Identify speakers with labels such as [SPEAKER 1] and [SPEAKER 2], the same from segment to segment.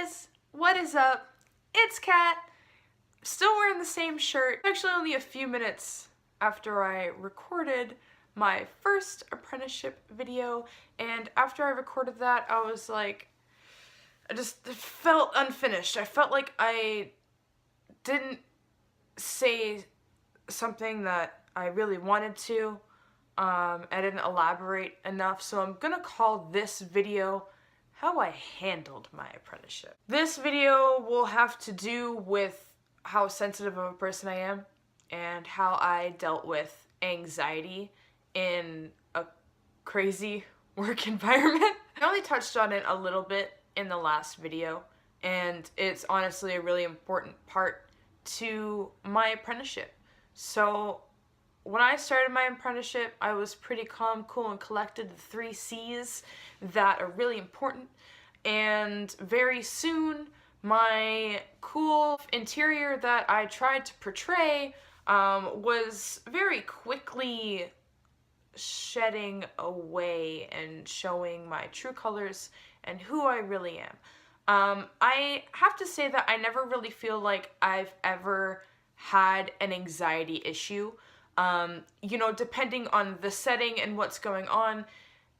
[SPEAKER 1] guys, what is up? It's Kat. Still wearing the same shirt. Actually only a few minutes after I recorded my first apprenticeship video, and after I recorded that I was like, it felt unfinished. I felt like I didn't say something that I really wanted to. I didn't elaborate enough, so I'm gonna call this video how I handled my apprenticeship. This video will have to do with how sensitive of a person I am and how I dealt with anxiety in a crazy work environment. I only touched on it a little bit in the last video, and it's honestly a really important part to my apprenticeship. So when I started my apprenticeship, I was pretty calm, cool, and collected, the 3 C's that are really important. And very soon, my cool interior that I tried to portray was very quickly shedding away and showing my true colors and who I really am. I have to say that I never really feel like I've ever had an anxiety issue. You know, depending on the setting and what's going on,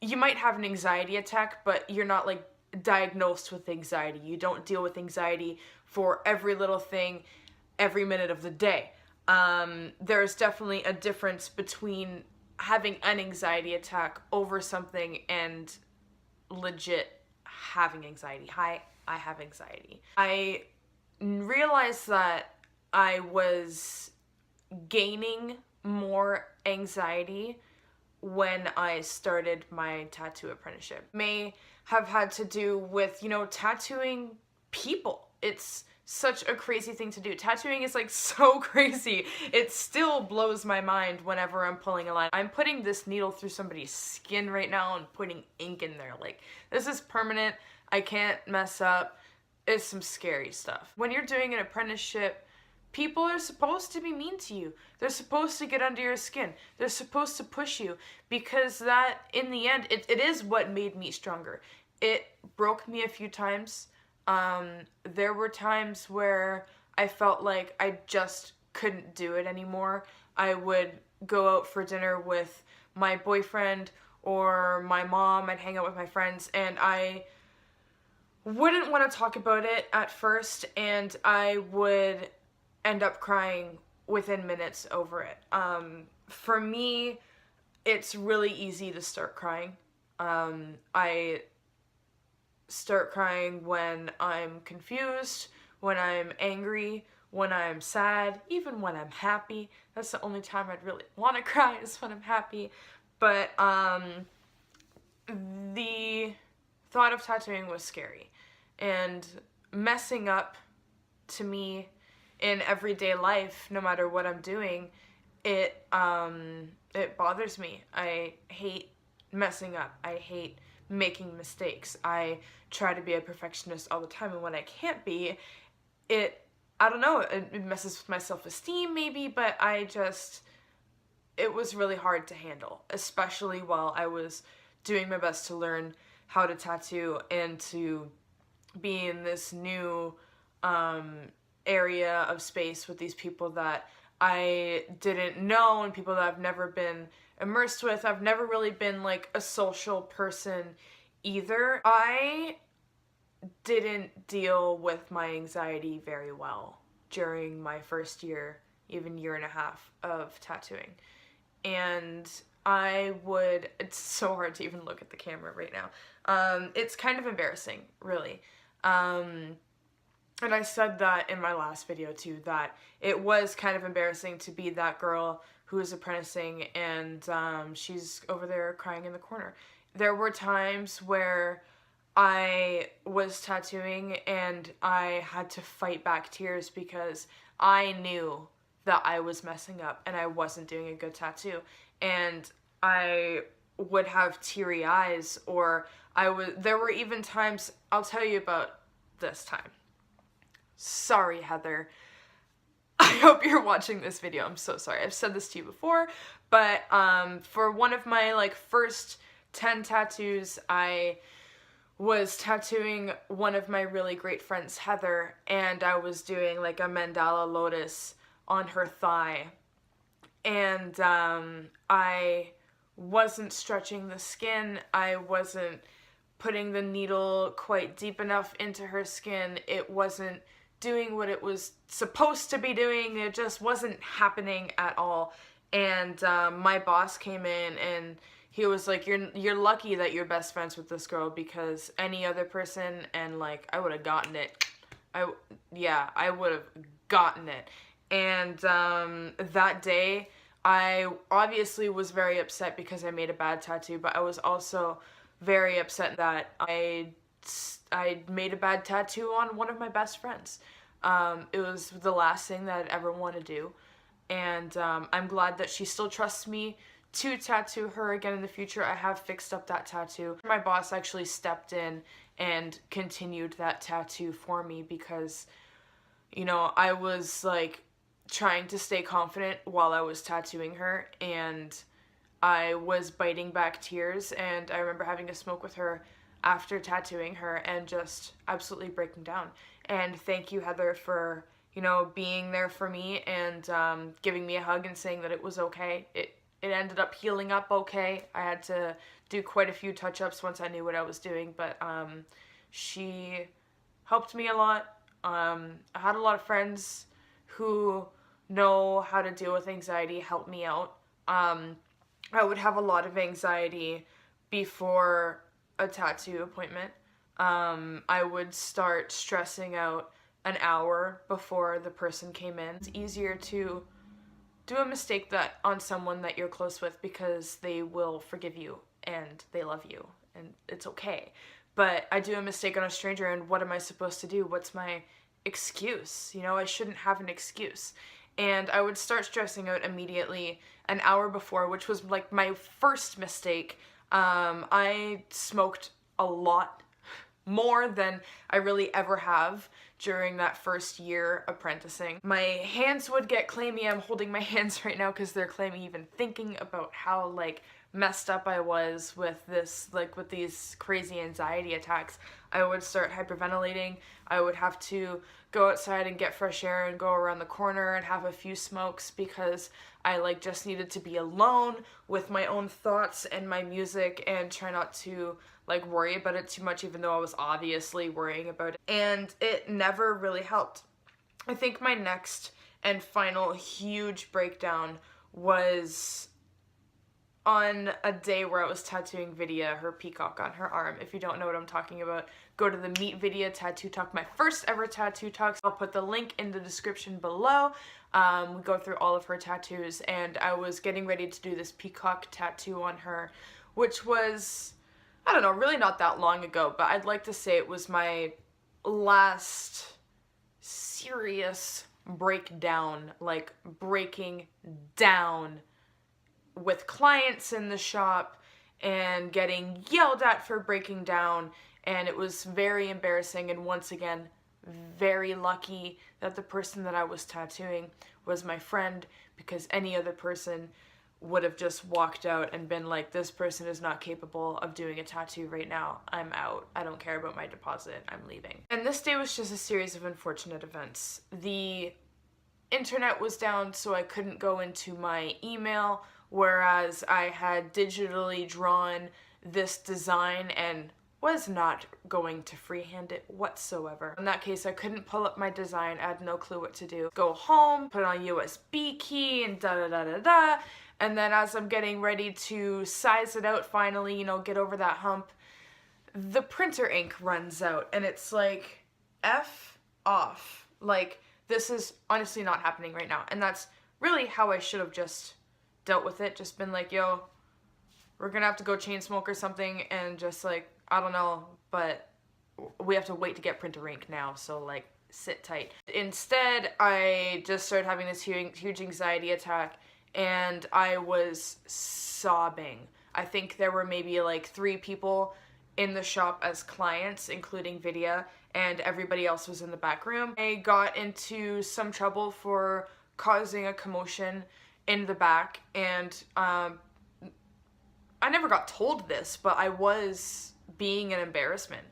[SPEAKER 1] you might have an anxiety attack, but you're not like diagnosed with anxiety. You don't deal with anxiety for every little thing every minute of the day. There's definitely a difference between having an anxiety attack over something and legit having anxiety. Hi, I have anxiety. I realized that I was gaining more anxiety when I started my tattoo apprenticeship. May have had to do with, you know, tattooing people. It's such a crazy thing to do. Tattooing is like so crazy. It still blows my mind whenever I'm pulling a line. I'm putting this needle through somebody's skin right now and putting ink in there. Like, this is permanent. I can't mess up. It's some scary stuff. When you're doing an apprenticeship, people are supposed to be mean to you. They're supposed to get under your skin. They're supposed to push you, because that, in the end, it is what made me stronger. It broke me a few times. There were times where I felt like I just couldn't do it anymore. I would go out for dinner with my boyfriend or my mom. I'd hang out with my friends, and I wouldn't want to talk about it at first, and I would end up crying within minutes over it. For me, it's really easy to start crying. I start crying when I'm confused, when I'm angry, when I'm sad, even when I'm happy. That's the only time I'd really want to cry, is when I'm happy. But the thought of tattooing was scary, and messing up, to me, in everyday life, no matter what I'm doing, it bothers me. I hate messing up. I hate making mistakes. I try to be a perfectionist all the time, and when I can't be, I don't know, it messes with my self-esteem maybe, but it was really hard to handle, especially while I was doing my best to learn how to tattoo and to be in this new area of space with these people that I didn't know and people that I've never been immersed with. I've never really been like a social person either. I didn't deal with my anxiety very well during my first year, even year and a half of tattooing. And it's so hard to even look at the camera right now. It's kind of embarrassing, really. And I said that in my last video too, that it was kind of embarrassing to be that girl who is apprenticing and she's over there crying in the corner. There were times where I was tattooing and I had to fight back tears because I knew that I was messing up and I wasn't doing a good tattoo. And I would have teary eyes, or there were even times, I'll tell you about this time. Sorry, Heather. I hope you're watching this video. I'm so sorry. I've said this to you before, but for one of my like first 10 tattoos, I was tattooing one of my really great friends, Heather, and I was doing like a mandala lotus on her thigh. And I wasn't stretching the skin. I wasn't putting the needle quite deep enough into her skin. It wasn't doing what it was supposed to be doing. It just wasn't happening at all. And my boss came in and he was like, you're lucky that you're best friends with this girl, because any other person, and like, I would have gotten it. I would have gotten it. And that day, I obviously was very upset because I made a bad tattoo, but I was also very upset that I made a bad tattoo on one of my best friends. It was the last thing that I'd ever want to do. And I'm glad that she still trusts me to tattoo her again in the future. I have fixed up that tattoo. My boss actually stepped in and continued that tattoo for me because, you know, I was like trying to stay confident while I was tattooing her, and I was biting back tears, and I remember having a smoke with her after tattooing her and just absolutely breaking down. And thank you, Heather, for, you know, being there for me and giving me a hug and saying that it was okay. It ended up healing up okay. I had to do quite a few touch-ups once I knew what I was doing, but she helped me a lot. I had a lot of friends who know how to deal with anxiety help me out. I would have a lot of anxiety before a tattoo appointment. I would start stressing out an hour before the person came in. It's easier to do a mistake that on someone that you're close with because they will forgive you and they love you and it's okay. But I do a mistake on a stranger, and what am I supposed to do? What's my excuse? You know, I shouldn't have an excuse. And I would start stressing out immediately an hour before, which was like my first mistake. I smoked a lot more than I really ever have during that first year apprenticing. My hands would get clammy. I'm holding my hands right now because they're clammy even thinking about how like messed up I was with this, like with these crazy anxiety attacks. I would start hyperventilating. I would have to go outside and get fresh air and go around the corner and have a few smokes because I like just needed to be alone with my own thoughts and my music and try not to like worry about it too much, even though I was obviously worrying about it. And it never really helped. I think my next and final huge breakdown was on a day where I was tattooing Vidya, her peacock on her arm. If you don't know what I'm talking about, go to the Meet Vidya Tattoo Talk, my first ever tattoo talks. I'll put the link in the description below. We go through all of her tattoos, and I was getting ready to do this peacock tattoo on her, which was, I don't know, really not that long ago, but I'd like to say it was my last serious breakdown, like breaking down with clients in the shop and getting yelled at for breaking down, and it was very embarrassing. And once again, very lucky that the person that I was tattooing was my friend, because any other person would have just walked out and been like, this person is not capable of doing a tattoo right now. I'm out. I don't care about my deposit. I'm leaving. And this day was just a series of unfortunate events. The internet was down, so I couldn't go into my email, whereas I had digitally drawn this design and was not going to freehand it whatsoever. In that case, I couldn't pull up my design. I had no clue what to do. Go home, put it on USB key, and da-da-da-da-da. And then as I'm getting ready to size it out finally, you know, get over that hump, the printer ink runs out, and it's like, F off. Like, this is honestly not happening right now. And that's really how I should have just dealt with it. Just been like, yo, we're gonna have to go chain smoke or something, and just like, I don't know, but we have to wait to get printer ink now, so like, sit tight. Instead, I just started having this huge anxiety attack, and I was sobbing. I think there were maybe like 3 people in the shop as clients, including Vidya, and everybody else was in the back room. I got into some trouble for causing a commotion in the back, and I never got told this, but I was being an embarrassment.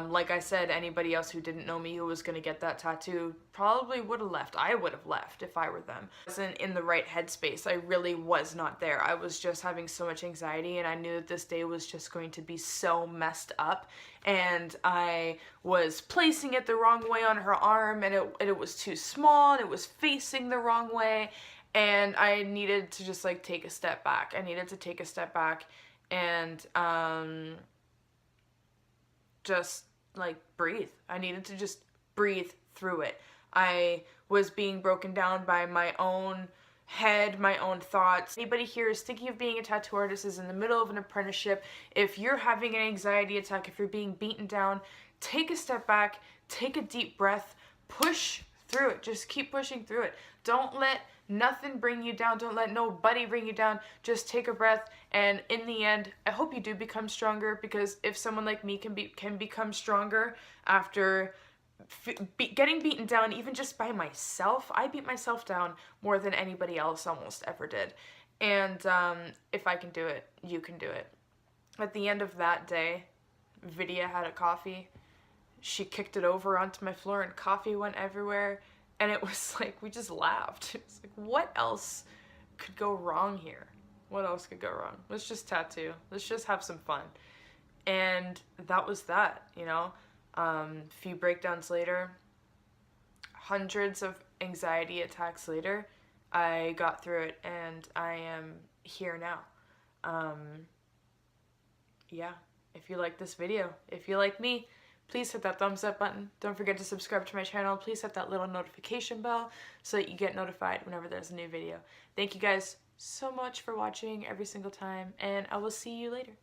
[SPEAKER 1] Like I said, anybody else who didn't know me who was gonna get that tattoo probably would have left. I would have left if I were them. I wasn't in the right headspace. I really was not there. I was just having so much anxiety, and I knew that this day was just going to be so messed up, and I was placing it the wrong way on her arm, and it was too small, and it was facing the wrong way, and I needed to just like take a step back. I needed to take a step back and just like breathe. I needed to just breathe through it. I was being broken down by my own head, my own thoughts. Anybody here is thinking of being a tattoo artist, is in the middle of an apprenticeship. If you're having an anxiety attack, if you're being beaten down, take a step back, take a deep breath, push through it. Just keep pushing through it. Don't let nothing bring you down. Don't let nobody bring you down. Just take a breath, and in the end, I hope you do become stronger, because if someone like me can become stronger after getting beaten down even just by myself, I beat myself down more than anybody else almost ever did. And if I can do it, you can do it. At the end of that day, Vidya had a coffee. She kicked it over onto my floor and coffee went everywhere. And it was like, we just laughed. It was like, what else could go wrong here? What else could go wrong? Let's just tattoo. Let's just have some fun. And that was that, you know? Few breakdowns later, hundreds of anxiety attacks later, I got through it, and I am here now. Yeah, if you like this video, if you like me, please hit that thumbs up button. Don't forget to subscribe to my channel. Please hit that little notification bell so that you get notified whenever there's a new video. Thank you guys so much for watching every single time, and I will see you later.